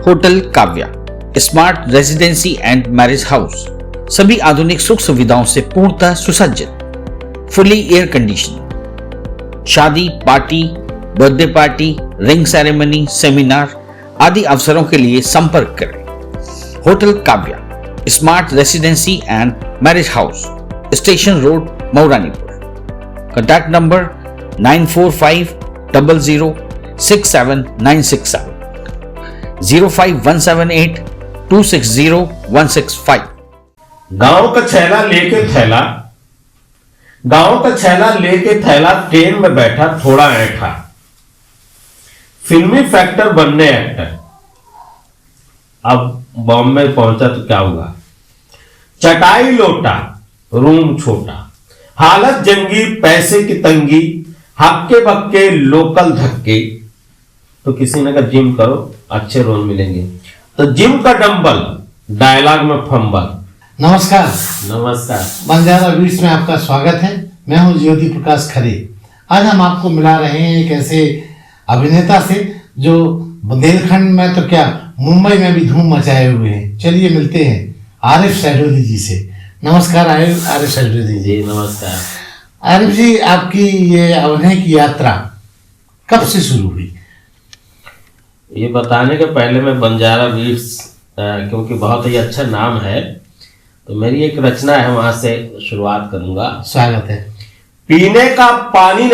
Hotel Kavya, smart residency and marriage house, सभी आधुनिक सुख सुविधाओं से पूर्णतः सुसज्जित, फुली एयर कंडीशन। शादी, party, birthday party, ring ceremony, seminar आदि अवसरों के लिए संपर्क करें। Hotel Kavya, smart residency and marriage house, station road, Mauranipur. Contact number 9450067967, 05178260165। गांव का छैला लेके थैला ट्रेन में बैठा, थोड़ा ऐठा, फिल्मी फैक्टर बनने एक्टर। अब बॉम्बे पहुंचा तो क्या हुआ, चटाई लोटा, रूम छोटा, हालत जंगी, पैसे की तंगी, हक्के बक्के लोकल धक्के। तो किसी ने कहा जिम करो, अच्छे रोल मिलेंगे। तो जिम का डंबल, डायलॉग में फंबल। नमस्कार। बंजारा बीट्स में आपका स्वागत है। मैं हूं ज्योति प्रकाश खरे। आज हम आपको मिला रहे हैं एक ऐसे अभिनेता से जो बुंदेलखंड में तो क्या, मुंबई में भी धूम मचाए हुए हैं। चलिए मिलते हैं आरिफ सहडोली जी से। नमस्कार आरिफ सहडोली जी। नमस्कार आरिफ जी, आपकी ये अभिनय की यात्रा कब से शुरू हुई? ये बताने के पहले मैं बंजारा बीट्स, क्योंकि बहुत ही अच्छा नाम है, तो मेरी एक रचना है, वहां से शुरुआत करूंगा। स्वागत है। पीने का पानी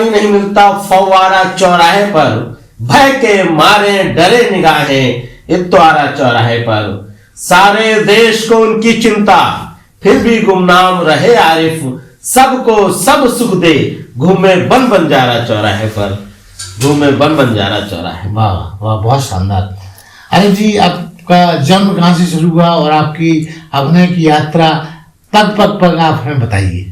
नहीं मिलता, फव्वारा चौराहे पर, भय के मारे डरे निगाहें इतवारा चौराहे पर। सारे देश को उनकी चिंता, फिर भी गुमनाम रहे आरिफ, सबको सब सुख दे, घूमे बन बंजारा चौराहे पर, घूमे बन बंजारा चौराहे। वाह वाह, बहुत शानदार। आरिफ जी, आपका जन्म कहाँ से शुरू हुआ और आपकी अभिनय की यात्रा तक आप हमें बताइए।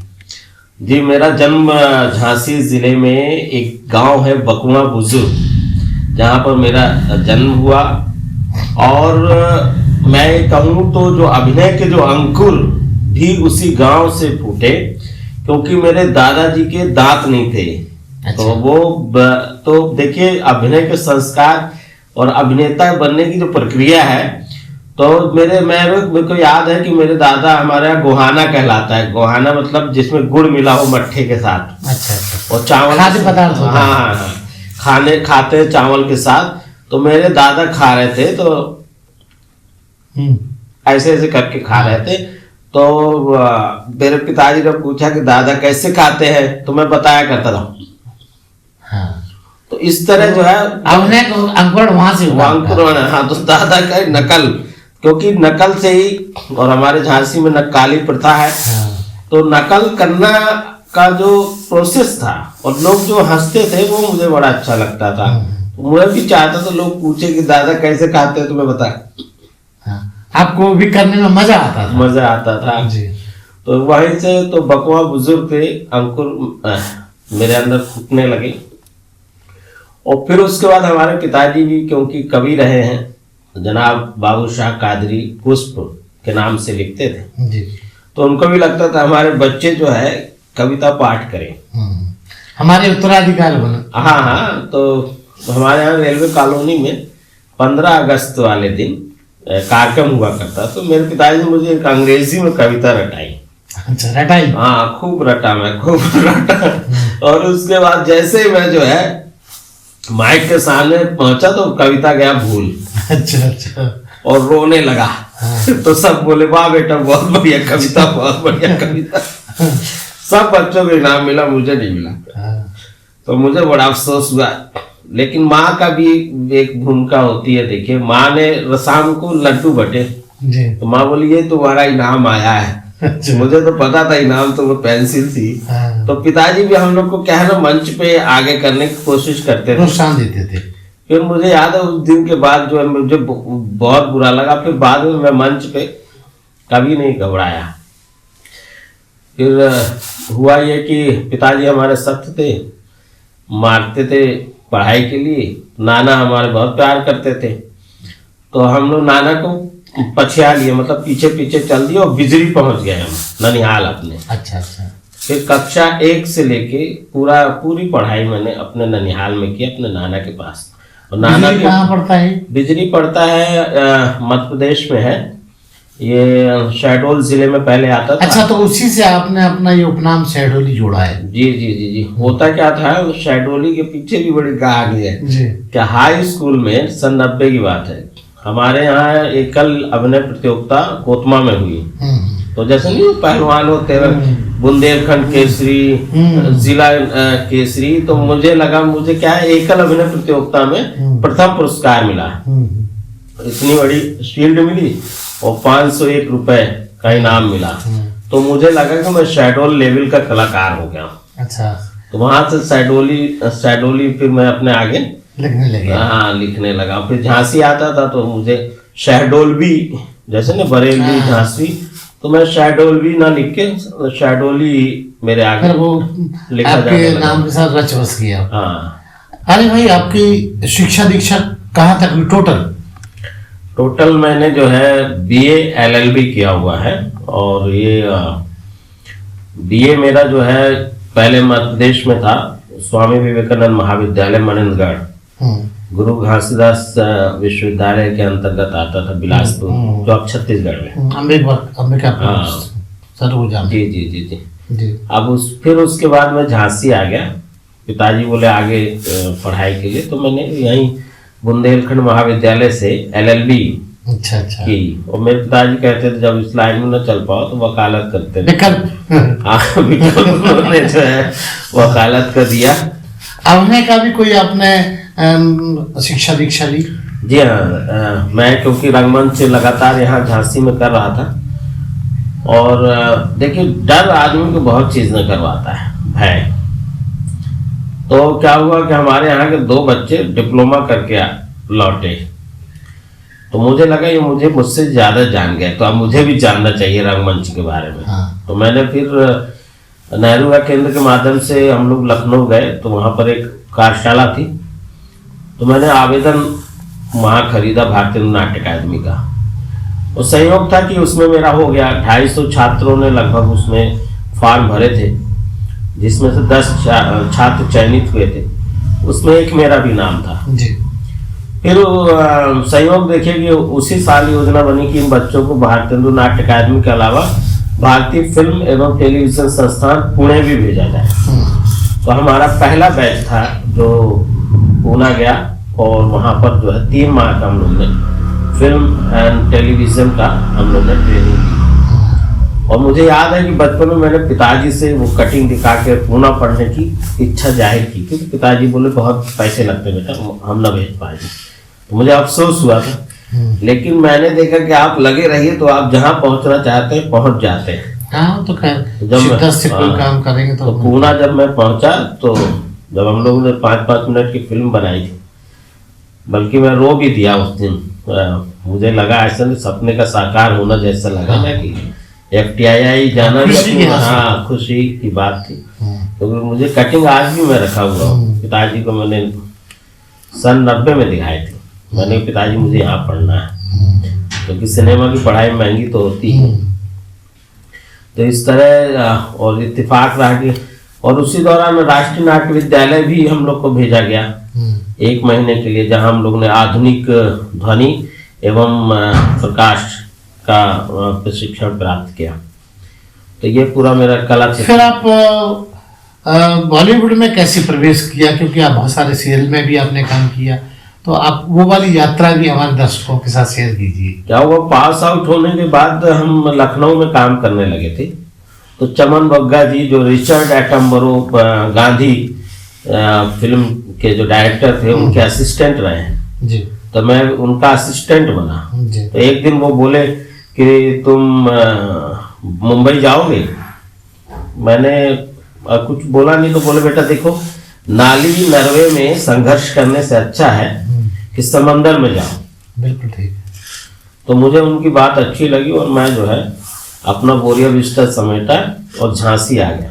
जी, मेरा जन्म झांसी जिले में एक गांव है बकुआ बुजुर्ग, जहां पर मेरा जन्म हुआ। और मैं कहूँ तो जो अभिनय के जो अंकुर भी उसी गांव से फूटे, क्योंकि मेरे दादाजी के दांत नहीं थे। अच्छा। तो देखिए, अभिनय के संस्कार और अभिनेता बनने की जो प्रक्रिया है, तो मेरे को याद है कि मेरे दादा हमारे यहाँ गोहाना कहलाता है। गोहाना मतलब जिसमें गुड़ मिला हो मट्ठे के साथ। अच्छा। और चावल, खाद्य पदार्थ। हाँ, खाते चावल के साथ। तो मेरे दादा खा रहे थे, तो ऐसे करके खा रहे थे। तो मेरे पिताजी ने पूछा कि दादा कैसे खाते हैं, तो मैं बताया करता था। हाँ। तो इस तरह जो है अभिनय को अंकुर वहां से हुआ। हाँ, तो दादा का नकल, क्योंकि नकल से ही, और हमारे झांसी में नक्काली प्रथा है। हाँ। तो नकल करना का जो प्रोसेस था और लोग जो हंसते थे, वो मुझे बड़ा अच्छा लगता था। तो मैं भी चाहता था लोग पूछे कि दादा कैसे खाते हैं, तो मैं बता। हाँ। आपको भी करने में मजा आता था जी। तो वहीं से तो बकुआ बुजुर्ग थे, अंकुर मेरे अंदर फूटने लगे। और फिर उसके बाद हमारे पिताजी भी, क्योंकि कवि रहे हैं, जनाब बाबू शाह कादरी पुष्प के नाम से लिखते थे जी। तो उनको भी लगता था हमारे बच्चे जो है कविता पाठ करें, हमारे उत्तराधिकारी बने। हाँ। तो हमारे यहाँ रेलवे कॉलोनी में 15 अगस्त वाले दिन कार्यक्रम हुआ करता। तो मेरे पिताजी ने मुझे एक अंग्रेजी में कविता रटाई। अच्छा, रटाई? हाँ, खूब रटा। और उसके बाद जैसे ही मैं जो है माइक के सामने पहुंचा, तो कविता गया भूल। अच्छा। और रोने लगा। हाँ। तो सब बोले वाह बेटा, बहुत बढ़िया कविता, बहुत बढ़िया कविता। सब बच्चों को इनाम मिला, मुझे नहीं मिला। हाँ। तो मुझे बड़ा अफसोस हुआ। लेकिन माँ का भी एक भूमिका होती है। देखिए, माँ ने शाम को लड्डू बटे, तो माँ बोली ये तुम्हारा इनाम आया है। अच्छा। मुझे तो पता था इनाम तो वो पेंसिल थी। हाँ। तो पिताजी भी हम लोग को क्या है ना, मंच पे आगे करने की कोशिश करते थे, प्रोत्साहन देते थे। फिर मुझे याद है उस दिन के बाद जो है मुझे बहुत बुरा लगा। फिर बाद में मैं मंच पे कभी नहीं घबराया। फिर हुआ ये कि पिताजी हमारे सख्त थे, मारते थे पढ़ाई के लिए। नाना हमारे बहुत प्यार करते थे, तो हम लोग नाना को पछिया लिए, मतलब पीछे पीछे चल दिए और बिजली पहुंच गए हम ननिहाल अपने। अच्छा। फिर कक्षा 1 से लेके पूरी पढ़ाई मैंने अपने ननिहाल में की, अपने नाना के पास। और नाना बिजली कहाँ पड़ता है? बिजली पड़ता है मध्य प्रदेश में है, ये शहडोल जिले में पहले आता था। अच्छा, तो उसी से आपने अपना ये उपनाम शहडोली जोड़ा है? जी जी जी जी। होता क्या था, शहडोली के पीछे भी बड़ी कहानी है जी। क्या हाई स्कूल में सन 90 की बात है, हमारे यहाँ एकल अभिनय प्रतियोगिता कोतमा में हुई। तो जैसे नहीं पहलवान होते हैं बुंदेलखंड केसरी, जिला केसरी, तो मुझे लगा मुझे क्या है एकल अभिनय प्रतियोगिता में प्रथम पुरस्कार मिला। इतनी बड़ी शील्ड मिली और 501 रुपए का इनाम मिला। तो मुझे लगा कि मैं शहडोल लेवल का कलाकार हो गया। अच्छा। तो वहां से शहडोली फिर मैं अपने आगे लिखने लगे? हाँ, लिखने लगा। फिर झांसी आता था तो मुझे शहडोल भी, जैसे ना बरेली झांसी, तो मैं शहडोल भी ना लिख के शहडोली मेरे आगे फिर वो लिखा आपके जाने नाम के साथ रच बस गया। हाँ। अरे भाई, आपकी शिक्षा दीक्षा कहाँ तक हुई टोटल मैंने जो है BA LLB किया हुआ है। और ये BA मेरा जो है पहले मध्य प्रदेश में था, स्वामी विवेकानंद महाविद्यालय मनिंदगढ़, गुरु घासीदास विश्वविद्यालय के अंतर्गत आता था, बिलासपुर, जो अब छत्तीसगढ़ में। अंबिका सरोजा। जी जी जी जी जी। अब फिर उसके बाद मैं झांसी आ गया। पिताजी बोले आगे पढ़ाई के लिए, तो मैंने यहीं बुंदेलखंड महाविद्यालय से LLB अच्छा की। और मेरे पिताजी कहते थे जब इस लाइन में न चल पाओ तो वकालत करते थे। विकल्प उन्होंने जो है वकालत कर दिया। अभिनय का भी कोई आपने शिक्षा दीक्षा ली? जी हाँ, मैं क्योंकि रंगमंच से लगातार यहाँ झांसी में कर रहा था। और देखिए, डर आदमी को बहुत चीज में करवाता है, भय। तो क्या हुआ कि हमारे यहाँ के 2 बच्चे डिप्लोमा करके लौटे, तो मुझे लगा ये मुझसे ज्यादा जान गए, तो अब मुझे भी जानना चाहिए रंगमंच के बारे में। हाँ। तो मैंने फिर नेहरू युवा केंद्र के माध्यम से हम लोग लखनऊ गए, तो वहां पर एक कार्यशाला थी, तो मैंने आवेदन वहां खरीदा भारतीय नाट्य अकादमी का। और संयोग था कि उसमें मेरा हो गया। 250 छात्रों ने लगभग उसमें फॉर्म भरे थे, जिसमें से 10 छात्र चयनित हुए थे, उसमें एक मेरा भी नाम था। जी। फिर संयोग देखिए कि उसी साल योजना बनी कि इन बच्चों को भारतीय नाट्य अकादमी के अलावा भारतीय फिल्म एवं टेलीविजन संस्थान पुणे भी भेजा जाए। तो हमारा पहला बैच था जो पूना गया, और वहां पर जो है 3 माह का हम लोग ने फिल्म एंड टेलीविजन का हम लोग ने ट्रेनिंग की। और मुझे याद है कि बचपन में मैंने पिताजी से वो कटिंग दिखा के पूना पढ़ने की इच्छा जाहिर की, क्योंकि पिताजी बोले बहुत पैसे लगते बेटा, हम ना भेज पाएंगे। तो मुझे अफसोस हुआ था, लेकिन मैंने देखा कि आप लगे रहिए तो आप जहाँ पहुंचना चाहते हैं पहुंच जाते हैं। हाँ, तो खैर जब शिद्दत से कोई काम करेंगे तो पूना जब मैं पहुंचा, तो जब हम लोगों ने 5-5 मिनट की फिल्म बनाई थी, बल्कि मैं रो भी दिया उस दिन। मुझे लगा ऐसा सपने का साकार होना जैसा लगा ना कि FTII जाना भी अपनी खुशी की बात थी। क्योंकि तो मुझे कटिंग आज भी मैं रखा हुआ हूँ। पिताजी को मैंने सन 90 में दिखाई थी। मैंने पिताजी मुझे यहाँ पढ़ना है, क्योंकि सिनेमा की पढ़ाई महंगी तो होती है। तो इस तरह और इत्तेफाक रहा कि, और उसी दौरान राष्ट्रीय नाट्य विद्यालय भी हम लोग को भेजा गया 1 महीने के लिए, जहाँ हम लोग ने आधुनिक ध्वनि एवं प्रकाश का प्रशिक्षण प्राप्त किया। तो ये पूरा मेरा कला क्षेत्र। फिर आप बॉलीवुड में कैसे प्रवेश किया? क्योंकि आप बहुत सारे सीरियल में भी आपने काम किया, तो आप वो वाली यात्रा भी हमारे दर्शकों के साथ शेयर कीजिए। क्या हुआ, पास आउट होने के बाद हम लखनऊ में काम करने लगे थे। तो चमन बग्गा जी जो रिचर्ड एटम्बरो गांधी फिल्म के जो डायरेक्टर थे, उनके असिस्टेंट रहे हैं जी। तो मैं उनका असिस्टेंट बना जी। तो एक दिन वो बोले कि तुम मुंबई जाओगे। मैंने कुछ बोला नहीं, तो बोले बेटा देखो, नाली नरवे में संघर्ष करने से अच्छा है कि समंदर में जाओ। बिल्कुल ठीक। तो मुझे उनकी बात अच्छी लगी और मैं जो है अपना बोरिया बिस्तर समेटा और झांसी आ गया।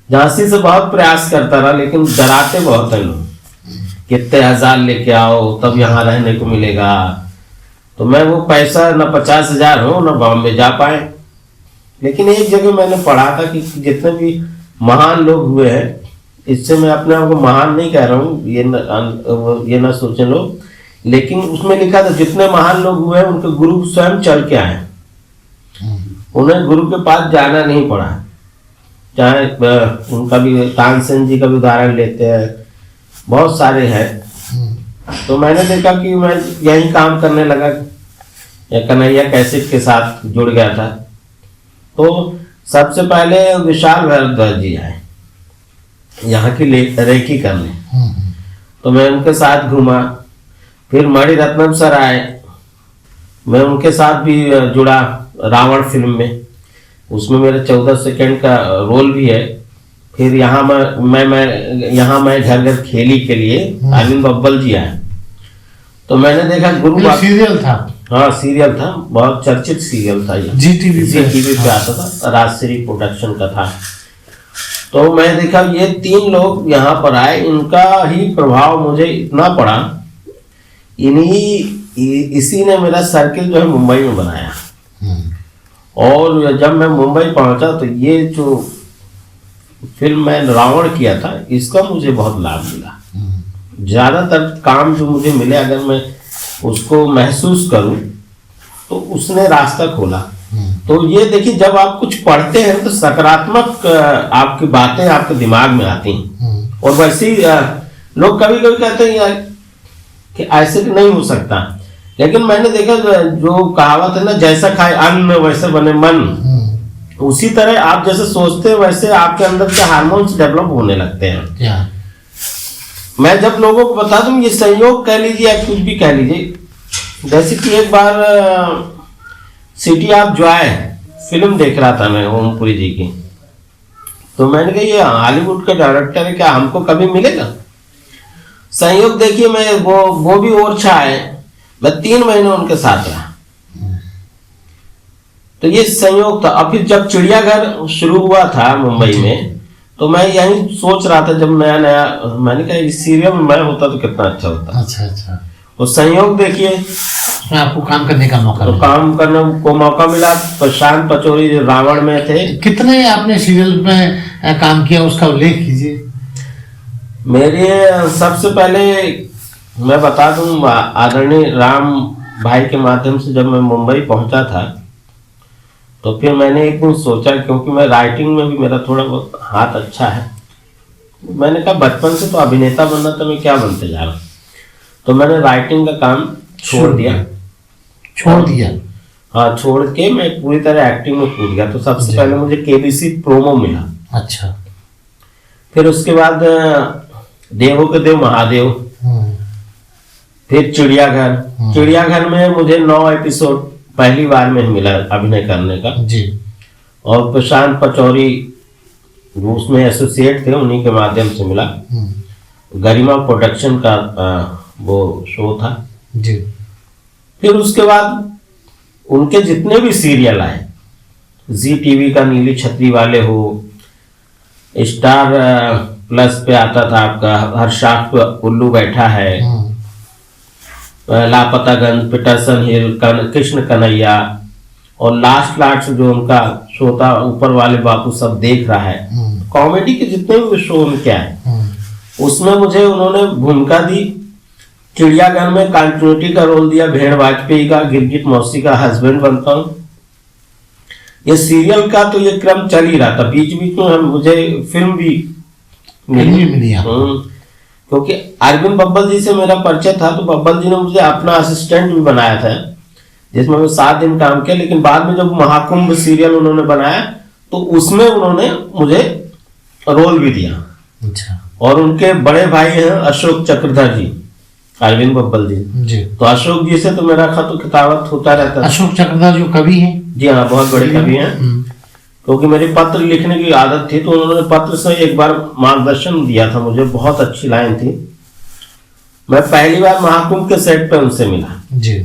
झांसी से बहुत प्रयास करता रहा, लेकिन डराते बहुत है लोग, कितने हजार लेके आओ तब यहाँ रहने को मिलेगा। तो मैं वो पैसा न 50,000 हो न बॉम्बे जा पाए। लेकिन एक जगह मैंने पढ़ा था कि जितने भी महान लोग हुए हैं इससे मैं अपने आप को महान नहीं कह रहा हूँ, ये ना सोचें लोग, लेकिन उसमें लिखा था जितने महान लोग हुए हैं उनके गुरु स्वयं चल के आए, उन्हें गुरु के पास जाना नहीं पड़ा। चाहे उनका भी तानसेन जी का भी उदाहरण लेते हैं, बहुत सारे हैं। तो मैंने देखा कि मैं यही काम करने लगा, या कन्हैया कैसेट के साथ जुड़ गया था। तो सबसे पहले विशाल भारद्वाज जी आए यहाँ की रेकी करने, तो मैं उनके साथ घूमा। फिर मणि रत्नम सर आए, मैं उनके साथ भी जुड़ा रावण फिल्म में, उसमें मेरे 14 सेकंड का रोल भी है। फिर यहाँ मैं घर घर खेली के लिए अरविंद बब्बल जी आए, तो मैंने देखा गुरु सीरियल था। हाँ सीरियल था, बहुत चर्चित सीरियल था, ये जी टीवी पे आता था, राजश्री प्रोडक्शन का था। तो मैं देखा ये 3 लोग यहाँ पर आए, इनका ही प्रभाव मुझे इतना पड़ा, इसी ने मेरा सर्किल जो है मुंबई में बनाया। और जब मैं मुंबई पहुंचा तो ये जो फिल्म मैं रावण किया था, इसका मुझे बहुत लाभ मिला। ज्यादातर काम जो मुझे मिले, अगर मैं उसको महसूस करूं तो उसने रास्ता खोला। तो ये देखिए, जब आप कुछ पढ़ते हैं तो सकारात्मक आपकी बातें आपके दिमाग में आती हैं। और वैसे ही लोग कभी कभी कहते हैं यार कि ऐसे नहीं हो सकता, लेकिन मैंने देखा जो कहावत है ना, जैसा खाए अन्न वैसे बने मन, उसी तरह आप जैसे सोचते हैं वैसे आपके अंदर के हार्मोन्स डेवलप होने लगते हैं। मैं जब लोगों को बता दूं, ये संयोग कह लीजिए या कुछ भी कह लीजिए, जैसे कि एक बार सिटी ऑफ जॉय फिल्म देख रहा था मैं ओमपुरी जी की, तो मैंने कहा ये हॉलीवुड का डायरेक्टर है, क्या हमको कभी मिलेगा? संयोग देखिए, मैं वो भी ओरछा है, मैं 3 महीने उनके साथ रहा। तो ये संयोग था। अब फिर जब चिड़ियाघर शुरू हुआ था मुंबई में, तो मैं यही सोच रहा था, जब नया नया, मैंने कहा इस सीरियल में मैं होता तो कितना अच्छा होता। अच्छा। और संयोग देखिए, आपको काम करने का मौका तो काम करने को मौका मिला। प्रशांत पचौरी जो रावण में थे। कितने आपने सीरियल में काम किया, उसका उल्लेख कीजिए। मेरे सबसे पहले मैं बता दूं, आदरणीय राम भाई के माध्यम से जब मैं मुंबई पहुंचा था, तो फिर मैंने एक दिन सोचा, क्योंकि मैं राइटिंग में भी मेरा थोड़ा बहुत हाथ अच्छा है, मैंने कहा बचपन से तो अभिनेता बनना, तो मैं क्या बनते जा रहा हूँ। तो मैंने राइटिंग का काम छोड़ दिया। हाँ, छोड़ के मैं पूरी तरह एक्टिंग में कूद गया। तो सबसे पहले मुझे केबीसी प्रोमो मिला। अच्छा। फिर उसके बाद देवों के देव महादेव, फिर चिड़ियाघर में मुझे 9 एपिसोड पहली बार में मिला अभिनय करने का जी। और प्रशांत पचौरी उसमें एसोसिएट थे, उन्हीं के माध्यम से मिला। गरिमा प्रोडक्शन का वो शो था जी। फिर उसके बाद उनके जितने भी सीरियल आए, जी टीवी का नीली छतरी वाले हो, स्टार प्लस पे आता था आपका हर शाख पे उल्लू बैठा है, लापतागंज, पिटरसन हिल, कृष्ण कन्हैया, और लास्ट जो उनका शो था ऊपर वाले बापू सब देख रहा है। कॉमेडी के जितने भी शो उनके आए, उसमें मुझे उन्होंने भूमिका दी। चिड़ियाघर में कंटिन्यूटी का रोल दिया, भेड़ वाजपेयी का, गिरगिट मौसी का हस्बैंड बनता हूँ। ये सीरियल का तो ये क्रम चल ही रहा था। बीच बीच में मुझे फिल्म भी मिली। क्योंकि अरविंद बब्बल जी से मेरा परिचय था, तो बब्बल जी ने मुझे अपना असिस्टेंट भी बनाया था, जिसमें मैं 7 दिन काम किया। लेकिन बाद में जब महाकुंभ सीरियल उन्होंने बनाया, तो उसमें उन्होंने मुझे रोल भी दिया। अच्छा। और उनके बड़े भाई हैं अशोक चक्रधर जी, अरविंद बब्बल जी। तो अशोक जी से तो मेरा खत खिताबत होता रहता है। अशोक चक्रधर जो कवि हैं? जी हाँ, बहुत बड़े कवि हैं। क्योंकि मेरी पत्र लिखने की आदत थी, तो उन्होंने पत्र से एक बार मार्गदर्शन दिया था मुझे, बहुत अच्छी लाइन थी। मैं पहली बार महाकुंभ के सेट पे उनसे मिला जी।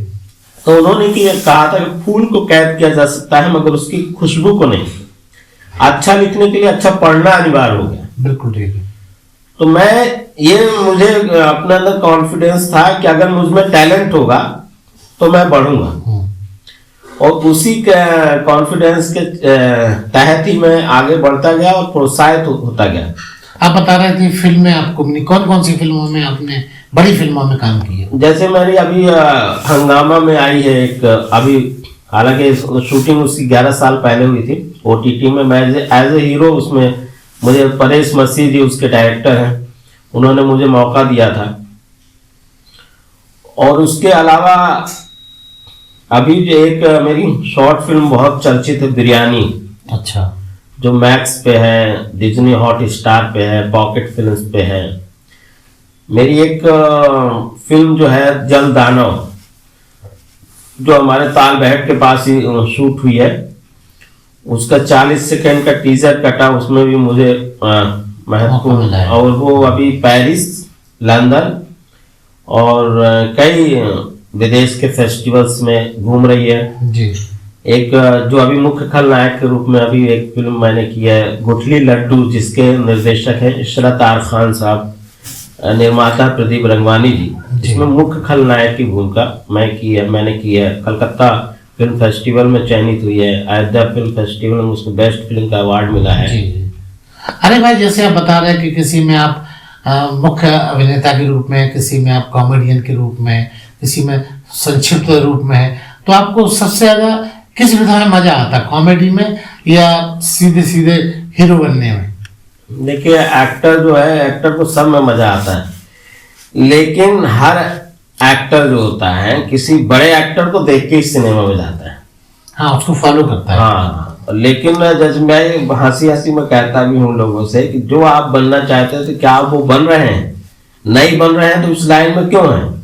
तो उन्होंने कहा था कि फूल को कैद किया जा सकता है, मगर उसकी खुशबू को नहीं। अच्छा लिखने के लिए अच्छा पढ़ना अनिवार्य हो गया। बिल्कुल ठीक है। तो मुझे अपने अंदर कॉन्फिडेंस था कि अगर मुझमें टैलेंट होगा तो मैं बढ़ूंगा, और उसी कॉन्फिडेंस के तहत ही मैं आगे बढ़ता गया और प्रोत्साहित होता गया। आप बता रहे थे फिल्में आपको मिली, कौन कौन सी फिल्मों में आपने बड़ी फिल्मों में काम किया? जैसे मेरी अभी हंगामा में आई है एक, अभी हालांकि शूटिंग उसकी 11 साल पहले हुई थी OTT में। मैं एज ए हीरो उसमें, मुझे परेश मसीह जी उसके डायरेक्टर हैं, उन्होंने मुझे मौका दिया था। और उसके अलावा अभी जो एक मेरी शॉर्ट फिल्म बहुत चर्चित है, बिरयानी। अच्छा। जो मैक्स पे है, डिज्नी हॉट स्टार पे है, पॉकेट फिल्म्स पे है। मेरी एक फिल्म जो है जल दानव, जो हमारे ताल बहट के पास ही शूट हुई है, उसका 40 सेकंड का टीजर कटा, उसमें भी मुझे महत्वपूर्ण, और वो अभी पेरिस, लंदन और कई विदेश के फेस्टिवल्स में घूम रही है जी। एक जो अभी मुख्य खलनायक के रूप में अभी एक फिल्म मैंने की है, गुठली लड्डू, जिसके निर्देशक हैं इशरत आर खान साहब, निर्माता प्रदीप रंगवानी जी। जिसमें मुख्य खलनायक की भूमिका मैंने की है। कलकत्ता फिल्म फेस्टिवल में चयनित हुई है, अयोध्या फिल्म फेस्टिवल में उसको बेस्ट फिल्म का अवार्ड मिला है। जी। अरे भाई, जैसे आप बता रहे हैं कि किसी में आप मुख्य अभिनेता के रूप में, किसी में आप कॉमेडियन के रूप में, किसी में संक्षिप्त रूप में है, तो आपको सबसे ज्यादा किस विधा में मजा आता है, कॉमेडी में या सीधे सीधे हीरो बनने में? देखिए, एक्टर जो है, एक्टर को सब में मजा आता है, लेकिन हर एक्टर जो होता है किसी बड़े एक्टर को देख के ही सिनेमा में जाता है। हाँ, उसको फॉलो करता है। हाँ, लेकिन जैसे मैं हंसी हंसी में कहता भी हूँ लोगों से कि जो आप बनना चाहते हैं, तो क्या आप वो बन रहे हैं? नहीं बन रहे हैं तो इस लाइन में क्यों हैं?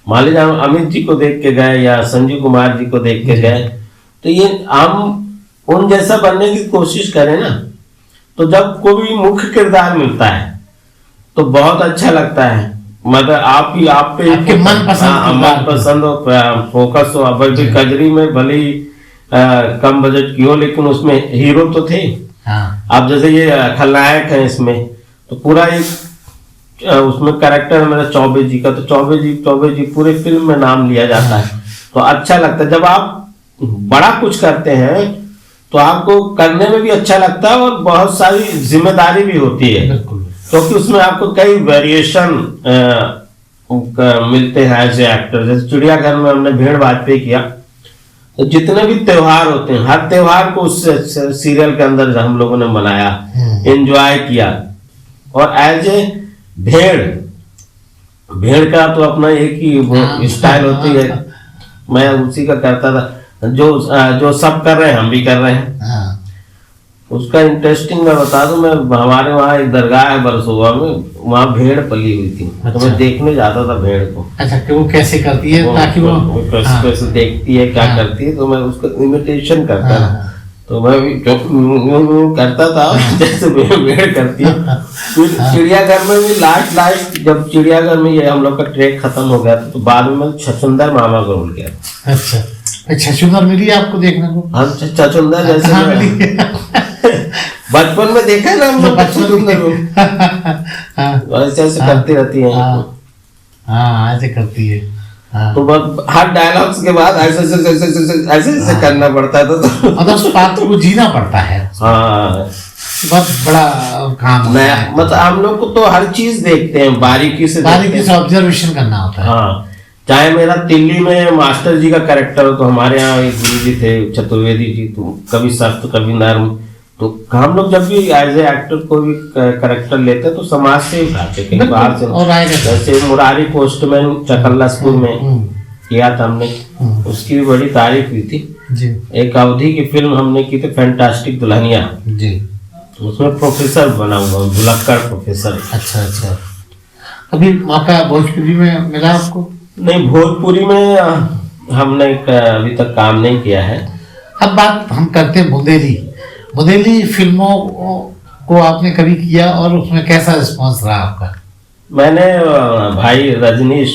मान लीजिए हम अमित जी को देख के गए या संजीव कुमार जी को देख के गए, तो ये हम उन जैसा बनने की कोशिश करें ना। तो जब कोई मुख्य किरदार मिलता है तो बहुत अच्छा लगता है, मतलब आप पे आपके मनपसंद फोकस हो। अब कजरी में भले ही कम बजट की हो, लेकिन उसमें हीरो तो थे। हाँ। अब जैसे ये खलनायक है इसमें, तो पूरा एक उसमें कैरेक्टर है मेरा चौबे जी का, तो चौबे जी पूरे फिल्म में नाम लिया जाता है। तो अच्छा लगता है जब आप बड़ा कुछ करते हैं, तो आपको करने में भी अच्छा लगता है और बहुत सारी जिम्मेदारी भी होती है, क्योंकि उसमें आपको कई वेरिएशन मिलते हैं एज ए एक्टर। जैसे चिड़ियाघर में हमने भेड़ वाजपेयी किया, तो जितने भी त्योहार होते हैं, हर त्योहार को उस सीरियल के अंदर हम लोगों ने मनाया, एंजॉय किया। और एज ए भेड़ का तो अपना एक ही स्टाइल होती है, मैं उसी का करता था। जो सब कर रहे हैं हम भी कर रहे हैं। उसका इंटरेस्टिंग मैं बता दूं, मैं हमारे वहाँ एक दरगाह है बरसोवा में, वहाँ भेड़ पली हुई थी। तो मैं देखने जाता था भेड़ को। अच्छा, कि वो कैसे करती है, ताकि वो कैसे देखती है, क्या करती है, तो मैं उसका इमिटेशन करता था। तो मैं भी करता था जैसे भेड़ करती है। फिर चिड़ियाघर में भी लास्ट जब चिड़ियाघर में ये हम लोग का ट्रैक खत्म हो गया था, तो बाद में मैं छछुंदर मामा को भूल गया। अच्छा, छछुंदर मिली आपको देखने को? हाँ, छछुंदर जैसे बचपन में देखा ना हम लोग, ऐसे ऐसे करती रहती है। हाँ, ऐसे करती है। तो हर डायलॉग्स के बाद ऐसे करना पड़ता है, तो उस पात्र को जीना पड़ता है। हाँ, बहुत बड़ा काम नया, मतलब हम लोग को तो हर चीज देखते हैं, बारीकी से ऑब्जर्वेशन करना होता है। हाँ, चाहे मेरा दिल्ली में मास्टर जी का कैरेक्टर हो, तो हमारे यहाँ एक गुरु जी थे चतुर्वेदी जी, तो कभी सख्त कभी नर्म। तो हम लोग जब भी एज ए एक्टर कोई भी कैरेक्टर लेते हैं, तो समाज से उठाते, कहीं बाहर से। जैसे मुरारी पोस्टमैन चकल्लासपुर में किया था हमने, उसकी भी बड़ी तारीफ हुई थी जी। एक अवधि की फिल्म हमने की थी, फैंटास्टिक दुल्हनिया जी, उसमें प्रोफेसर बना हुआ, भुलक्कड़ प्रोफेसर। अच्छा, अभी मौका भोजपुरी में मिला आपको? नहीं, भोजपुरी में हमने अभी तक काम नहीं किया है। अब बात हम करते हैं बुंदेली फिल्मों को आपने कभी किया, और उसमें कैसा रिस्पांस रहा आपका? मैंने भाई रजनीश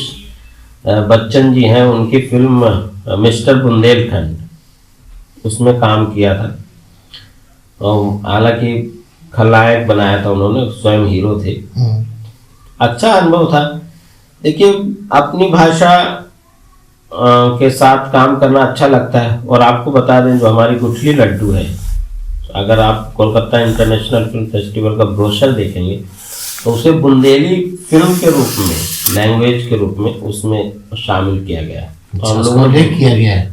बच्चन जी हैं, उनकी फिल्म मिस्टर बुंदेलखंड, उसमें काम किया था। हालांकि खलनायक बनाया था उन्होंने, स्वयं हीरो थे। अच्छा अनुभव था। देखिए, अपनी भाषा के साथ काम करना अच्छा लगता है। और आपको बता दें, जो हमारी गुठली लड्डू है, अगर आप कोलकाता इंटरनेशनल फिल्म फेस्टिवल का ब्रोशर देखेंगे तो उसे बुंदेली फिल्म के रूप में, लैंग्वेज के रूप में उसमें शामिल किया गया है। तो हम लोगों ने किया गया है।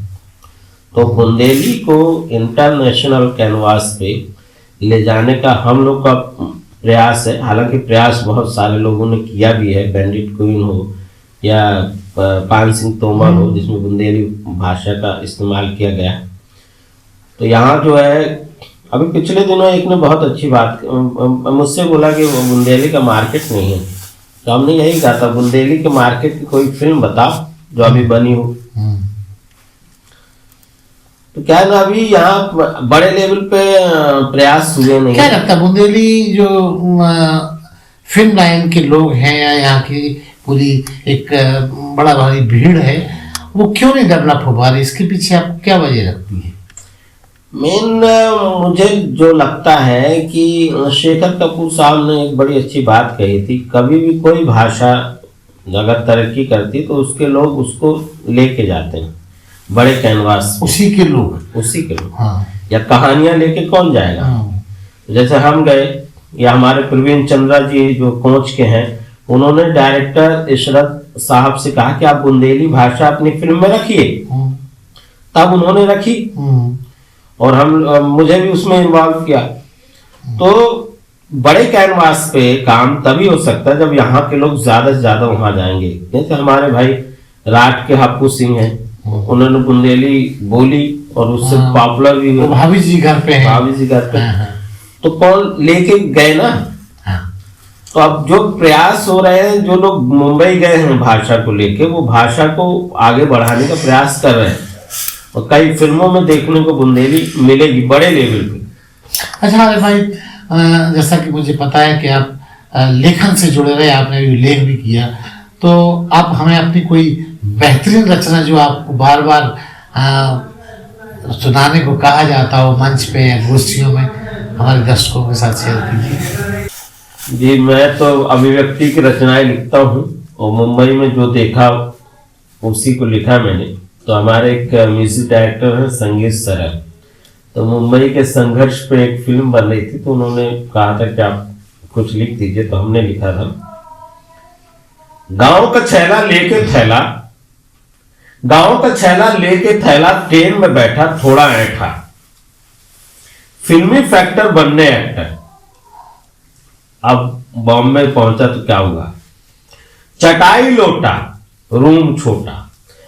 तो बुंदेली को इंटरनेशनल कैनवास पे ले जाने का हम लोग का प्रयास है। हालांकि प्रयास बहुत सारे लोगों ने किया भी है, बैंडिट क्वीन हो या पान सिंह तोमर हो, जिसमें बुंदेली भाषा का इस्तेमाल किया गया। तो यहाँ जो है, अभी पिछले दिनों एक ने बहुत अच्छी बात मुझसे बोला कि बुंदेली का मार्केट नहीं है, तो हमने यही कहा था बुंदेली के मार्केट की कोई फिल्म बताओ जो अभी बनी हो। तो क्या है ना, अभी यहाँ बड़े लेवल पे प्रयास हुए नहीं। क्या लगता है बुंदेली जो फिल्म लाइन के लोग हैं या यहाँ की पूरी एक बड़ा भारी भीड़ है, वो क्यों नहीं डेवलप हो पा रही? इसके पीछे आपको क्या वजह लगती है? मेन मुझे जो लगता है कि शेखर कपूर साहब ने एक बड़ी अच्छी बात कही थी, कभी भी कोई भाषा अगर तरक्की करती तो उसके लोग उसको लेके जाते हैं बड़े कैनवास, उसी के लोग। हाँ। या कहानियां लेके कौन जाएगा। हाँ। जैसे हम गए, या हमारे प्रवीण चंद्रा जी जो कोच के हैं, उन्होंने डायरेक्टर इशरत साहब से कहा कि आप बुंदेली भाषा अपनी फिल्म में रखिए, तब उन्होंने रखी और मुझे भी उसमें इन्वॉल्व किया। तो बड़े कैनवास पे काम तभी हो सकता है जब यहाँ के लोग ज्यादा से ज्यादा वहां जाएंगे। जैसे हमारे भाई राट के हप्पू सिंह हैं, उन्होंने बुंदेली बोली और उससे पॉपुलर भी हुए। भाभी जी घर पे हैं। भाभी जी घर पे। तो कौन लेके गए ना। तो अब जो प्रयास हो रहे हैं, जो लोग मुंबई गए हैं भाषा को लेके, वो भाषा को आगे बढ़ाने का प्रयास कर रहे हैं और कई फिल्मों में देखने को बुंदेली मिलेगी बड़े लेवल पे। अच्छा अरे भाई, जैसा कि मुझे पता है कि आप लेखन से जुड़े रहे, आपने लेख भी किया, तो आप हमें अपनी कोई बेहतरीन रचना जो आपको बार बार सुनाने को कहा जाता हो मंच पे या गोष्ठियों में, हमारे दर्शकों के साथ शेयर कीजिए। जी, मैं तो अभिव्यक्ति की रचनाएं लिखता हूँ और मुंबई में जो देखा उसी को लिखा मैंने। तो हमारे एक म्यूजिक डायरेक्टर हैं संगीत सरल, तो मुंबई के संघर्ष पे एक फिल्म बन रही थी, तो उन्होंने कहा था कि आप कुछ लिख दीजिए। तो हमने लिखा था, गांव का छैला लेके थैला, गांव का छैला लेके थैला, ट्रेन में बैठा थोड़ा ऐठा, फिल्मी फैक्टर बनने एक्टर। अब बॉम्बे पहुंचा तो क्या हुआ, चटाई लोटा रूम छोटा,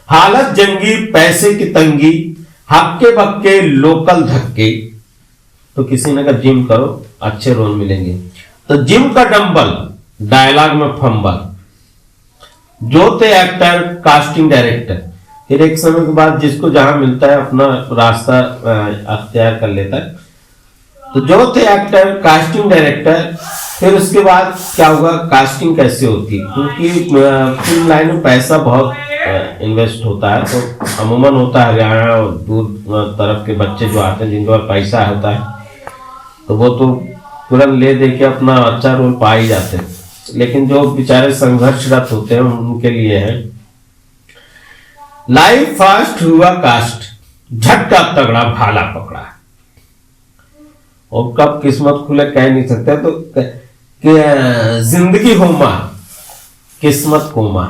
हालत जंगी पैसे की तंगी, हक्के बक्के लोकल धक्के। तो किसी ने कहा जिम करो अच्छे रोल मिलेंगे, तो जिम का डंबल, डायलॉग में फंबल, जो थे एक्टर कास्टिंग डायरेक्टर। फिर एक समय के बाद जिसको जहां मिलता है अपना रास्ता अख्तियार कर लेता है। तो जो थे एक्टर कास्टिंग डायरेक्टर, फिर उसके बाद क्या हुआ, कास्टिंग कैसे होती, क्योंकि फिल्म लाइन में पैसा बहुत इन्वेस्ट होता है। तो अमूमन होता है हरियाणा और दूर तरफ के बच्चे जो आते हैं जिनके पास पैसा होता है, तो वो तो तुरंत ले दे के अपना अच्छा रोल पा ही जाते हैं। लेकिन जो बेचारे संघर्षरत होते हैं उनके लिए है, लाइफ फास्ट हुआ कास्ट, झटका तगड़ा भाला पकड़ा, और कब किस्मत खुले कह नहीं सकते। तो जिंदगी होमा किस्मत कोमा,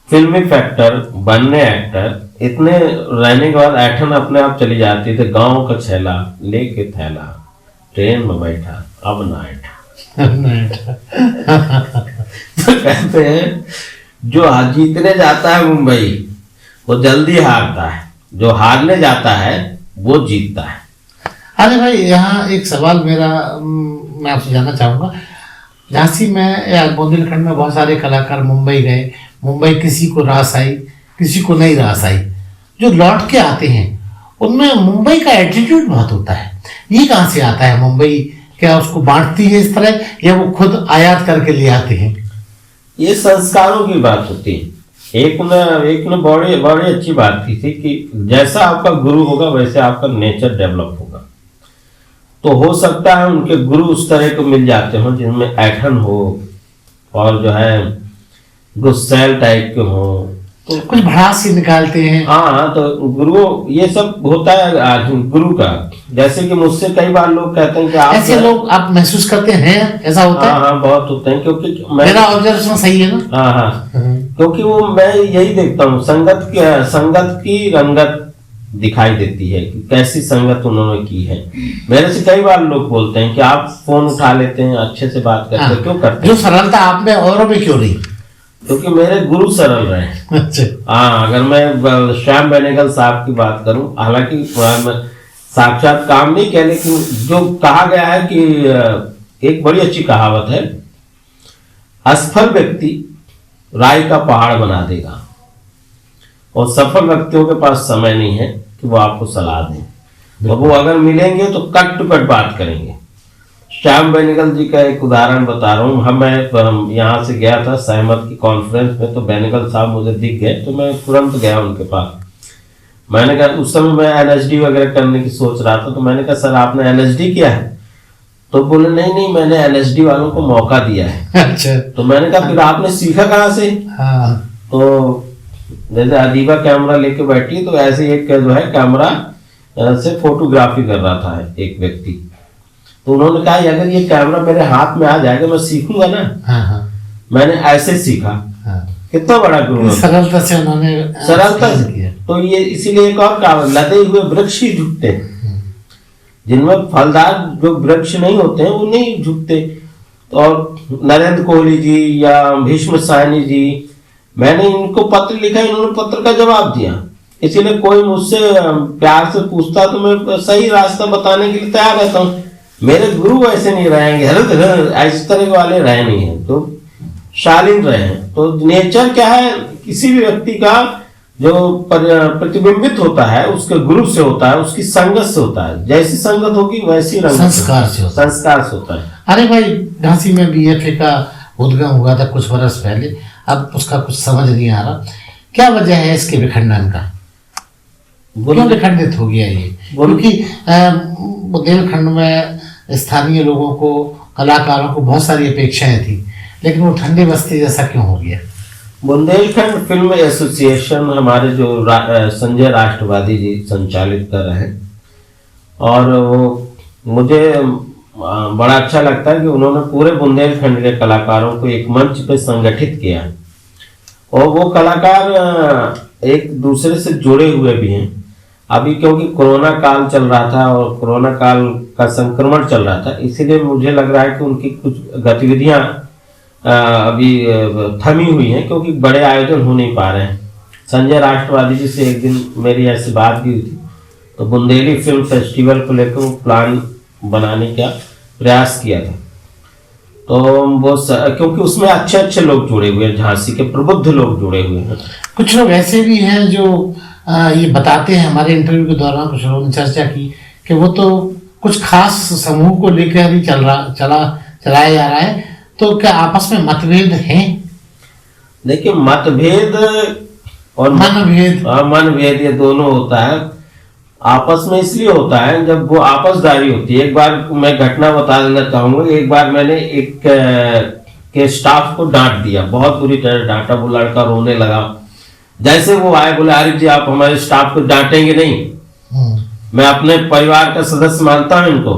फिल्मी फैक्टर बनने एक्टर, इतने रहने के बाद ऐठन अपने आप चली जाती थी। गांव का छैला लेके थैला, ट्रेन में बैठा अब ना ऐठा। तो कहते हैं जो जीतने जाता है मुंबई वो जल्दी हारता है, जो हारने जाता है वो जीतता है। अरे भाई, यहाँ एक सवाल मेरा मैं आपसे जानना चाहूँगा। झांसी में या बुंदेलखंड में बहुत सारे कलाकार मुंबई गए, मुंबई किसी को रास आई किसी को नहीं रास आई, जो लौट के आते हैं उनमें मुंबई का एटीट्यूड बहुत होता है। ये कहाँ से आता है? मुंबई क्या उसको बांटती है इस तरह, या वो खुद आयात करके ले आते हैं? ये संस्कारों की बात होती है। एक ने बड़ी अच्छी बात की थी कि जैसा आपका गुरु होगा वैसे आपका नेचर डेवलप होगा। तो हो सकता है उनके गुरु उस तरह को मिल जाते हो जिनमें ऐठन हो और जो है गुस्सैल टाइप के हो, तो कुछ भड़ास ही निकालते हैं। हाँ, तो गुरु ये सब होता है गुरु का। जैसे कि मुझसे कई बार लोग कहते हैं कि आप ऐसे लोग आप महसूस करते हैं, ऐसा होता हाँ है? हाँ बहुत होते हैं, क्योंकि मेरा ऑब्जर्वेशन सही है ना? हाँ हाँ, क्योंकि वो मैं यही देखता हूँ, संगत की रंगत दिखाई देती है कि कैसी संगत उन्होंने की है। मेरे से कई बार लोग बोलते हैं कि आप फोन उठा लेते हैं, अच्छे से बात करते हैं, क्यों करते जो हैं? सरलता आप में औरों में क्यों नहीं? क्योंकि मेरे गुरु सरल रहे। अच्छा। हाँ, अगर मैं श्याम बेनेगल साहब की बात करूं, हालांकि मैं साक्षात काम नहीं कह, लेकिन जो कहा गया है कि एक बड़ी अच्छी कहावत है, असफल व्यक्ति राय का पहाड़ बना देगा और सफल व्यक्तियों के पास समय नहीं है कि वो आपको सलाह दें, और वो अगर मिलेंगे तो कट टू कट बात करेंगे। श्याम बेनेगल जी का एक उदाहरण बता रहा हूँ। मैं यहाँ से गया था सहमत की कॉन्फ्रेंस में, तो बेनेगल साहब मुझे दिख गए, तो मैं तुरंत गया उनके पास। मैंने कहा, उस समय मैं एनएचडी वगैरह करने की सोच रहा था, तो मैंने कहा सर आपने एनएचडी किया है? तो बोले नहीं मैंने एनएचडी वालों को मौका दिया है। अच्छा। तो मैंने कहा फिर आपने सीखा कहाँ से? हाँ। तो जैसे अदीबा कैमरा लेके बैठी, तो ऐसे एक जो है कैमरा से फोटोग्राफी कर रहा था एक व्यक्ति, तो उन्होंने कहा अगर ये कैमरा मेरे हाथ में आ जाएगा मैं सीखूंगा ना। हाँ। मैंने ऐसे सीखा। हाँ। कितना बड़ा गुरु है। सरलता से उन्होंने सरलता से किया। तो ये इसीलिए एक और कहावत, लदे हुए वृक्ष ही झुकते हैं, जिनमें फलदार जो वृक्ष नहीं होते हैं वो नहीं झुकते। और नरेंद्र कोहली जी या भीष्म साहनी जी, मैंने इनको पत्र लिखा, इन्होंने पत्र का जवाब दिया। इसीलिए कोई मुझसे प्यार से पूछता तो मैं सही रास्ता बताने के लिए तैयार रहता हूँ। मेरे गुरु ऐसे नहीं रहेंगे, इस तरह वाले रहे नहीं है, तो शालीन रहे हैं। तो नेचर क्या है, किसी भी व्यक्ति का जो प्रतिबिंबित होता है उसके गुरु से होता है, उसकी संगत से होता है। जैसी संगत होगी वैसी रंगत संस्कार से होता है। संस्कार से होता है। अरे भाई, झांसी में बीएफए का उद्गम हुआ था कुछ वर्ष पहले, अब उसका कुछ समझ नहीं आ रहा, क्या वजह है इसके विखंडन का? क्यों विखंडित हो गया ये? क्योंकि बुंदेलखंड में स्थानीय लोगों को, कलाकारों को बहुत सारी अपेक्षाएं थी, लेकिन वो ठंडे बस्ती जैसा क्यों हो गया? बुंदेलखंड फिल्म एसोसिएशन हमारे जो संजय राष्ट्रवादी जी संचालित कर रहे हैं, और वो मुझे बड़ा अच्छा लगता है कि उन्होंने पूरे बुंदेलखंड के कलाकारों को एक मंच पे संगठित किया, और वो कलाकार एक दूसरे से जुड़े हुए भी हैं। अभी क्योंकि कोरोना काल चल रहा था और कोरोना काल का संक्रमण चल रहा था, इसीलिए मुझे लग रहा है कि उनकी कुछ गतिविधियां अभी थमी हुई हैं, क्योंकि बड़े आयोजन हो नहीं पा रहे हैं। संजय राष्ट्रवादी जी से एक दिन मेरी ऐसी बात भी हुई थी, तो बुंदेली फिल्म फेस्टिवल को लेकर प्लान बनाने का प्रयास किया था। तो वो क्योंकि उसमें अच्छे अच्छे लोग जुड़े हुए हैं, झांसी के प्रबुद्ध लोग जुड़े हुए हैं। कुछ लोग ऐसे भी हैं जो ये बताते हैं, हमारे इंटरव्यू के दौरान कुछ लोगों ने चर्चा की कि वो तो कुछ खास समूह को लेकर ही चलाया जा रहा है, तो क्या आपस में मतभेद हैं? देखिए, मतभेद और मनभेद ये दोनों होता है। आपस में इसलिए होता है जब वो आपसदारी होती है। एक बार मैं घटना बता देना चाहूंगा। एक बार मैंने एक के स्टाफ को डांट दिया, बहुत बुरी तरह डांटा। वो लड़का रोने लगा। जैसे वो आए, बोले आरिफ जी आप हमारे स्टाफ को डांटेंगे नहीं, मैं अपने परिवार का सदस्य मानता हूं इनको।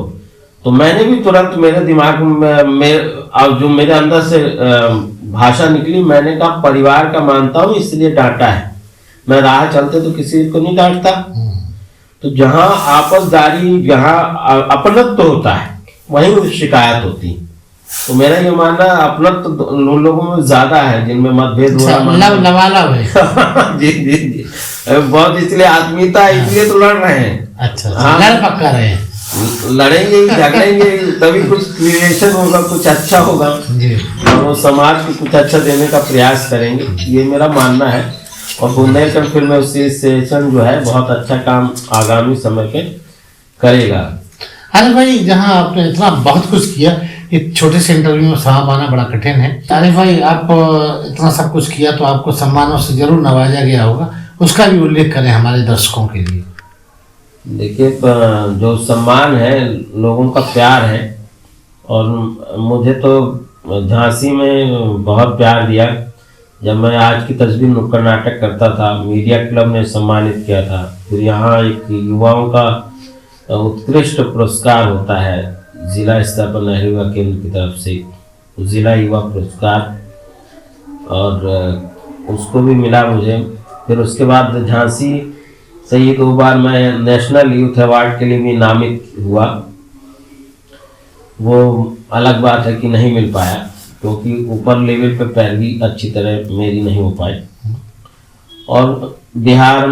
तो मैंने भी तुरंत मेरे दिमाग में जो मेरे अंदर से भाषा निकली, मैंने कहा परिवार का मानता हूं इसलिए डांटा है, मैं राह चलते तो किसी को नहीं डांटता। तो जहां आपसदारी, जहां अपनत्व होता है वहीं शिकायत होती है। तो मेरा ये मानना अपनत्व उन लोगों में ज्यादा है जिनमें मतभेद हो रहा है। जी बहुत, इसलिए आत्मीयता है, इसलिए तो लड़ रहे हैं। अच्छा, लड़ पक्का रहे हैं, लड़ेंगे झगड़ेंगे तभी कुछ क्रिएशन होगा, कुछ अच्छा होगा जी, और वो समाज को कुछ अच्छा देने का प्रयास करेंगे, ये मेरा मानना है। और बुंदेलखंड फिल्म एसोसिएशन जो है बहुत अच्छा काम आगामी समय पे करेगा। अरे भाई, जहाँ आपने इतना बहुत कुछ किया, एक छोटे से इंटरव्यू में साहब आना बड़ा कठिन है। अरे भाई, आप इतना सब कुछ किया तो आपको सम्मानों से जरूर नवाजा गया होगा, उसका भी उल्लेख करें हमारे दर्शकों के लिए। देखिए, जो सम्मान है लोगों का प्यार है, और मुझे तो झांसी में बहुत प्यार दिया। जब मैं आज की तस्वीर नुक्कड़ नाटक करता था, मीडिया क्लब ने सम्मानित किया था। फिर यहाँ एक युवाओं का उत्कृष्ट पुरस्कार होता है जिला स्तर पर नेहरू युवा केंद्र की तरफ से, जिला युवा पुरस्कार, और उसको भी मिला मुझे। फिर उसके बाद झांसी से ही 2 बार मैं नेशनल यूथ अवार्ड के लिए भी नामित हुआ। वो अलग बात है कि नहीं मिल पाया, क्योंकि ऊपर लेवल पे पैरवी अच्छी तरह मेरी नहीं हो पाई। और बिहार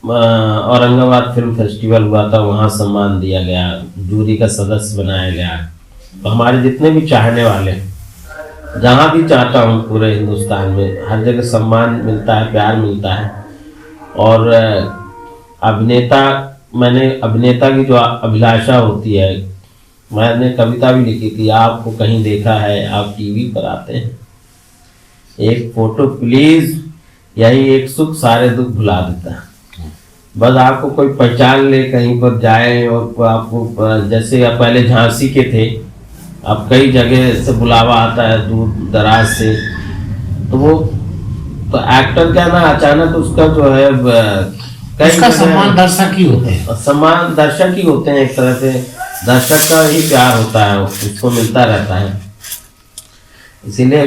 औरंगाबाद फिल्म फेस्टिवल हुआ था, वहाँ सम्मान दिया गया, जूरी का सदस्य बनाया गया। तो हमारे जितने भी चाहने वाले, जहाँ भी चाहता हूँ पूरे हिंदुस्तान में, हर जगह सम्मान मिलता है, प्यार मिलता है। और मैंने अभिनेता की जो अभिलाषा होती है, मैंने कविता भी लिखी थी, आपको कहीं देखा है, आप टीवी पर आते हैं, एक फोटो प्लीज, यही एक सुख सारे दुख भुला देता है। बस आपको कोई पहचान ले, कहीं पर जाए, और आपको जैसे आप पहले झांसी के थे, अब कई जगह से बुलावा आता है दूर दराज से, तो वो तो एक्टर क्या ना, अचानक उसका जो है उसका सम्मान दर्शक ही होते हैं, सम्मान दर्शक ही होते हैं। एक तरह से दर्शक का ही प्यार होता है, उसको मिलता रहता है। इसीलिए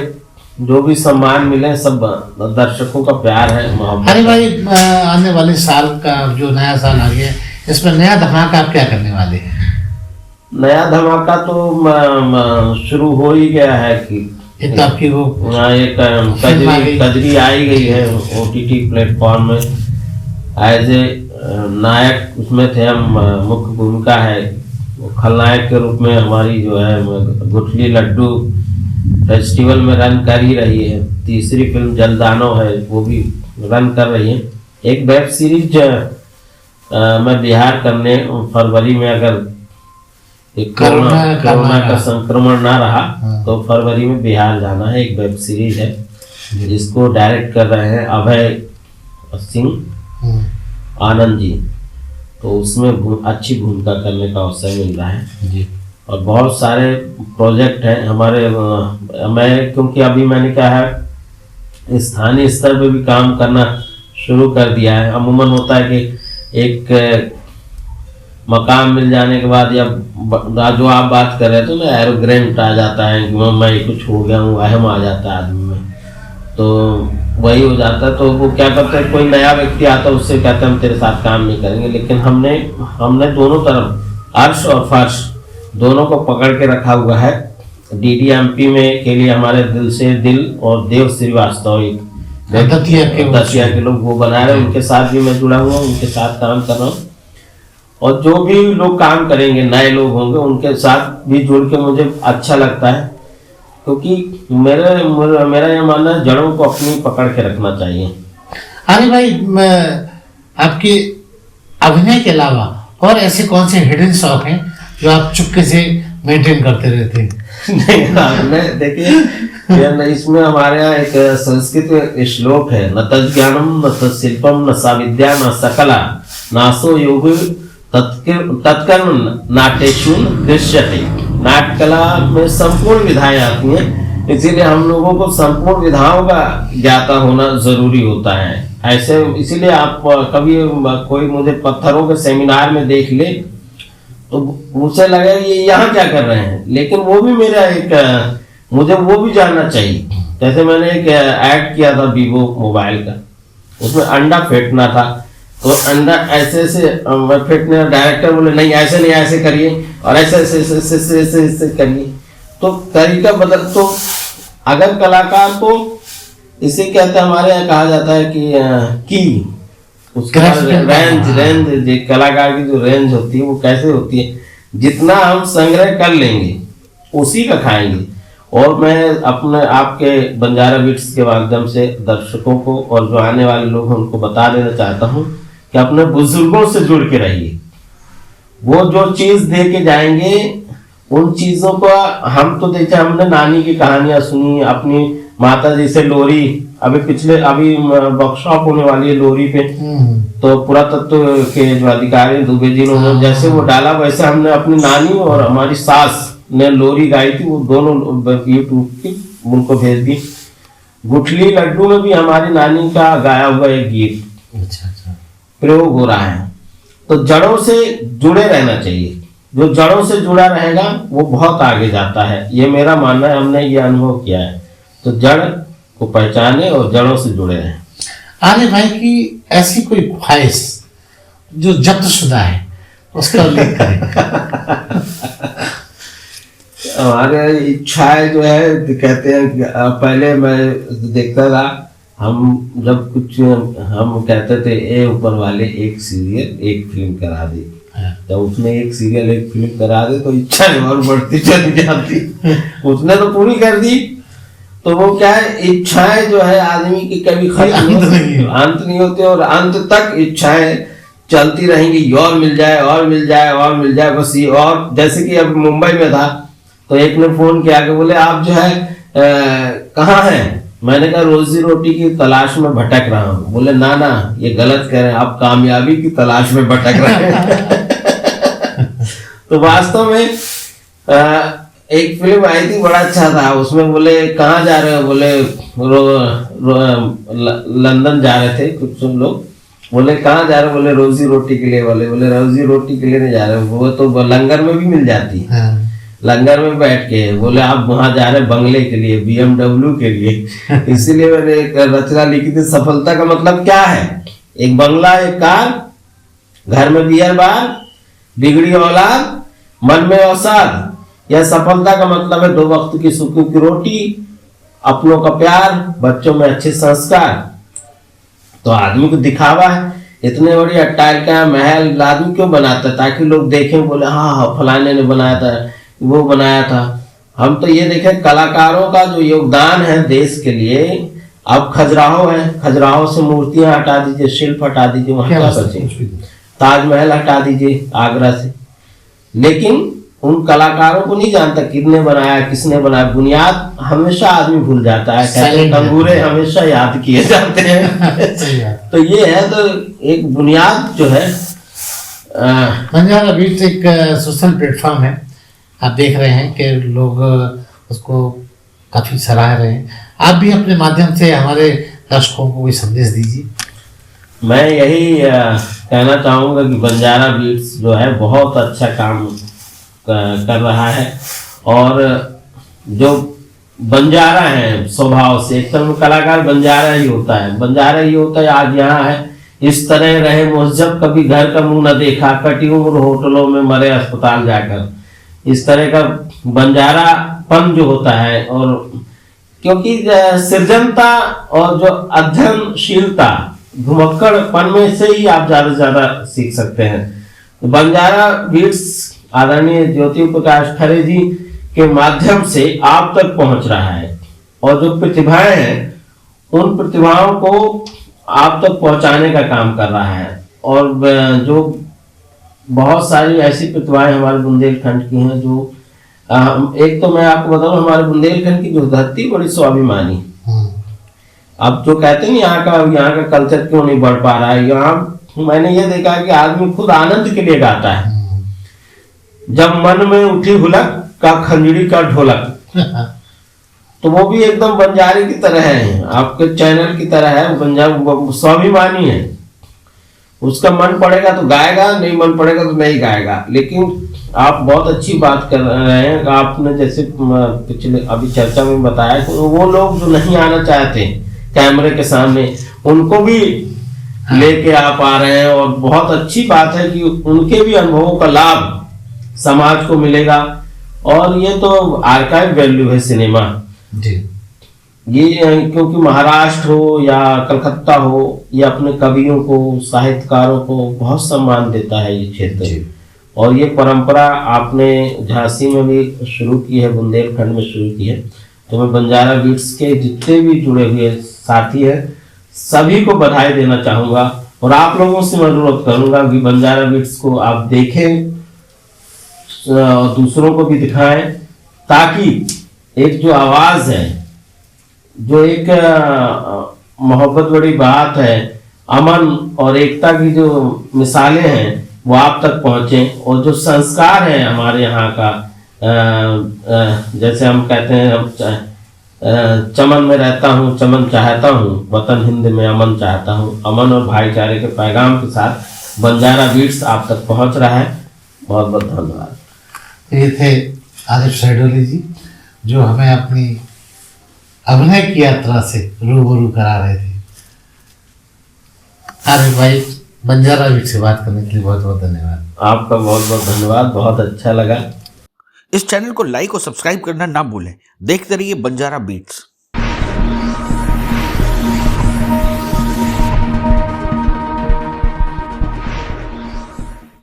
जो भी सम्मान मिले सब दर्शकों का प्यार है, मोहब्बत। अरे भाई, आने वाले साल का जो नया साल आ गया, इसमें नया धमाका आप क्या करने वाले हैं? नया धमाका तो शुरू हो ही गया है कि एक तो आपकी वो एक कजरी आई गई है OTT प्लेटफॉर्म में, एज ए नायक उसमें थे हम, मुख्य भूमिका है, खलनायक के रूप में हमारी जो है गुठली लड्डू फेस्टिवल में रन कर ही रही है। तीसरी फिल्म जलदानो है, वो भी रन कर रही है। एक वेब सीरीज मैं बिहार करने फरवरी में, अगर कोरोना का संक्रमण ना रहा तो फरवरी में बिहार जाना है। एक वेब सीरीज है जिसको डायरेक्ट कर रहे हैं अभय सिंह आनंद जी, तो उसमें अच्छी भूमिका करने का अवसर मिल रहा है जी। और बहुत सारे प्रोजेक्ट हैं हमारे। मैं क्योंकि अभी मैंने क्या है, स्थानीय स्तर पे भी काम करना शुरू कर दिया है। अमूमन होता है कि एक मकाम मिल जाने के बाद, या जो आप बात कर रहे थे ना, एरोग्रेंट आ जाता है कि मैं कुछ हो गया हूँ, अहम आ जाता है आदमी में, तो वही हो जाता है। तो वो क्या करते हैं, कोई नया व्यक्ति आता है, उससे कहते हैं हम तेरे साथ काम नहीं करेंगे। लेकिन हमने दोनों तरफ, अर्श और फर्श दोनों को पकड़ के रखा हुआ है। DDMP में के लिए हमारे दिल से दिल और देव श्रीवास्तव, दतिया के लोग वो बना रहे हैं, उनके साथ भी मैं जुड़ा हुआ हूँ, उनके साथ काम कर रहा हूँ। और जो भी लोग काम करेंगे, नए लोग होंगे, उनके साथ भी जुड़ के मुझे अच्छा लगता है, क्योंकि मेरा यह मानना है जड़ों को अपनी पकड़ के रखना चाहिए। अरे भाई, आपके अभिनय के अलावा और ऐसे कौन से हिडन शौक हैं जो आप चुपके से मेंटेन करते रहते हैं? नहीं, देखिए इसमें हमारे यहाँ एक संस्कृत श्लोक है, न तज्ज्ञानम न तत्शिल्पम न साविद्या न सकला नासो योग तत्कर्म नाट्येषु दृश्यते। नाट्यकला में संपूर्ण विधाएं आती हैं, इसीलिए हम लोगों को संपूर्ण विधाओं का ज्ञाता होना जरूरी होता है। ऐसे इसीलिए आप कभी कोई मुझे पत्थरों के सेमिनार में देख ले तो मुझे लगा ये यहाँ क्या कर रहे हैं, लेकिन वो भी मेरा एक, मुझे वो भी जानना चाहिए। जैसे मैंने एक ऐड किया था वीवो मोबाइल का, उसमें अंडा फेंटना था, तो अंडा ऐसे ऐसे फेंटने, डायरेक्टर बोले नहीं ऐसे नहीं, ऐसे करिए, और ऐसे ऐसे ऐसे ऐसे ऐसे ऐसे करिए, तो तरीका बदल। तो अगर कलाकार को, इसे कहते हैं, हमारे यहाँ कहा जाता है कि उसका रेंज कलाकार की जो रेंज होती है वो कैसे होती है, जितना हम संग्रह कर लेंगे उसी का खाएंगे। और मैं अपने आपके बंजारा बिट्स के माध्यम से दर्शकों को और जो आने वाले लोग हैं उनको बता देना चाहता हूँ कि अपने बुजुर्गों से जुड़ के रहिए। वो जो चीज दे के जाएंगे उन चीजों को हम तो देखिए, हमने नानी की कहानियां सुनी, अपनी माता जी से लोरी, अभी वर्कशॉप होने वाली है लोरी पे, तो पुरातत्व के जो अधिकारी दुबे जी ने जैसे वो डाला, वैसे हमने अपनी नानी और हमारी सास ने लोरी गाई थी, वो दोनों यूट्यूब की उनको भेज दी। गुठली लड्डू में भी हमारी नानी का गाया हुआ एक गीत अच्छा प्रयोग हो रहा है, तो जड़ों से जुड़े रहना चाहिए। जो जड़ों से जुड़ा रहेगा वो बहुत आगे जाता है, ये मेरा मानना है, हमने ये अनुभव किया है। तो जड़ को पहचाने और जड़ों से जुड़े रहें। आने भाई की ऐसी कोई ख्वाहिश जो जब्तशुदा है उसका उल्लेख करें। हमारे इच्छाएं जो है कहते हैं कि पहले मैं देखता था, हम जब कुछ हम कहते थे ए ऊपर वाले एक सीरियल एक फिल्म करा दे, जब उसने एक सीरियल एक फिल्म करा दे तो इच्छाएं और बढ़ती चली जाती। उसने तो पूरी कर दी, तो वो क्या है, इच्छाएं जो है आदमी की कभी अंत नहीं होती और अंत तक इच्छाएं चलती रहेंगी, और मिल जाए और मिल जाए और मिल जाए बस ये। और जैसे कि अब मुंबई में था तो एक ने फोन किया कि बोले आप जो है कहाँ हैं? मैंने कहा रोजी रोटी की तलाश में भटक रहा हूँ। बोले ना ना ये गलत कह रहे हैं, आप कामयाबी की तलाश में भटक रहे हैं। तो वास्तव में एक फिल्म आई थी, बड़ा अच्छा था, उसमें बोले कहाँ जा रहे हो? बोले लंदन जा रहे थे कुछ लोग। बोले कहाँ जा रहे हो? बोले रोजी रोटी के लिए। बोले रोजी रोटी के लिए नहीं जा रहे, वो तो लंगर में भी मिल जाती है, लंगर में बैठ के। बोले आप वहां जा रहे बंगले के लिए, BMW के लिए। इसीलिए मैंने एक रचना लिखी थी, सफलता का मतलब क्या है? एक बंगला, एक कार, घर में बियर बार, बिगड़ी औलाद, मन में अवसाद। यह सफलता का मतलब है 2 वक्त की सुखों की रोटी, अपनों का प्यार, बच्चों में अच्छे संस्कार। तो आदमी को दिखावा है, इतने बड़ी अट्टालिका महल आदमी क्यों बनाता है? ताकि लोग देखें, बोले हाँ फलाने ने बनाया था, वो बनाया था। हम तो ये देखें कलाकारों का जो योगदान है देश के लिए। अब खजुराहो है, खजुराहो से मूर्तियां हटा दीजिए, शिल्प हटा दीजिए, वहां क्या बचे? ताजमहल हटा दीजिए आगरा से, लेकिन उन कलाकारों को नहीं जानता किसने बनाया, किसने बनाया। बुनियाद हमेशा आदमी भूल जाता है, कहते हैं कंगूरे हमेशा याद किए जाते हैं। तो ये है, तो एक बुनियाद जो है। बंजारा बीट्स एक सोशल प्लेटफॉर्म है, आप देख रहे हैं कि लोग उसको काफी सराह रहे हैं। आप भी अपने माध्यम से हमारे दर्शकों को कोई संदेश दीजिए। मैं यही कहना चाहूँगा कि बंजारा बीट्स जो है बहुत अच्छा काम कर रहा है। और जो बंजारा है स्वभाव से, एक तरह कलाकार बंजारा ही होता है, बंजारा ही होता है। आज यहाँ है, इस तरह रहे मुहज्जब, कभी घर का मुंह न देखा, कटी उम्र होटलों में मरे अस्पताल जाकर। इस तरह का बंजारापन जो होता है, और क्योंकि सृजनता और जो अध्ययनशीलता घुमक्कड़पन में से ही आप ज्यादा से ज्यादा सीख सकते हैं। तो बंजारा बीट्स आदरणीय ज्योति प्रकाश खरे जी के माध्यम से आप तक पहुंच रहा है, और जो प्रतिभाएं हैं उन प्रतिभाओं को आप तक पहुंचाने का काम कर रहा है। और जो बहुत सारी ऐसी प्रतिभाएं हमारे बुंदेलखंड की हैं, जो एक तो मैं आपको बताऊं, हमारे बुंदेलखंड की जो धरती बड़ी स्वाभिमानी। अब जो कहते हैं यहाँ का कल्चर क्यों नहीं बढ़ पा रहा है, यहाँ मैंने ये देखा कि आदमी खुद आनंद के लिए गाता है। जब मन में उठी हुलक का खंजड़ी का ढोलक, तो वो भी एकदम बंजारे की तरह है, आपके चैनल की तरह है। बंजारा स्वाभिमानी है, उसका मन पड़ेगा तो गाएगा, नहीं मन पड़ेगा तो नहीं गाएगा। लेकिन आप बहुत अच्छी बात कर रहे हैं, आपने जैसे पिछले अभी चर्चा में बताया कि वो लोग जो नहीं आना चाहते कैमरे के सामने, उनको भी लेके आप आ रहे हैं। और बहुत अच्छी बात है कि उनके भी अनुभवों का लाभ समाज को मिलेगा। और ये तो आर्काइव वैल्यू है सिनेमा जी। ये क्योंकि महाराष्ट्र हो या कलकत्ता हो, ये अपने कवियों को, साहित्यकारों को बहुत सम्मान देता है ये क्षेत्र। और ये परंपरा आपने झांसी में भी शुरू की है, बुंदेलखंड में शुरू की है। तो मैं बंजारा बीट्स के जितने भी जुड़े हुए साथी हैं सभी को बधाई देना चाहूँगा। और आप लोगों से मैं अनुरोध करूँगा कि बंजारा बीट्स को आप देखें, दूसरों को भी दिखाएं, ताकि एक जो आवाज़ है, जो एक मोहब्बत बड़ी बात है, अमन और एकता की जो मिसालें हैं वो आप तक पहुँचे। और जो संस्कार है हमारे यहाँ का, जैसे हम कहते हैं चमन में रहता हूँ, चमन चाहता हूँ, वतन हिंद में अमन चाहता हूँ। अमन और भाईचारे के पैगाम के साथ बंजारा बीट्स आप तक पहुंच रहा है। बहुत बहुत धन्यवाद। ये थे आरिफ शहडोली जी, जो हमें अपनी अभिनय की यात्रा से रूबरू करा रहे थे। आरिफ भाई, बंजारा बीट से बात करने के लिए बहुत बहुत धन्यवाद। आपका बहुत बहुत धन्यवाद, बहुत अच्छा लगा। इस चैनल को लाइक और सब्सक्राइब करना ना भूलें। देखते रहिए बंजारा बीट्स।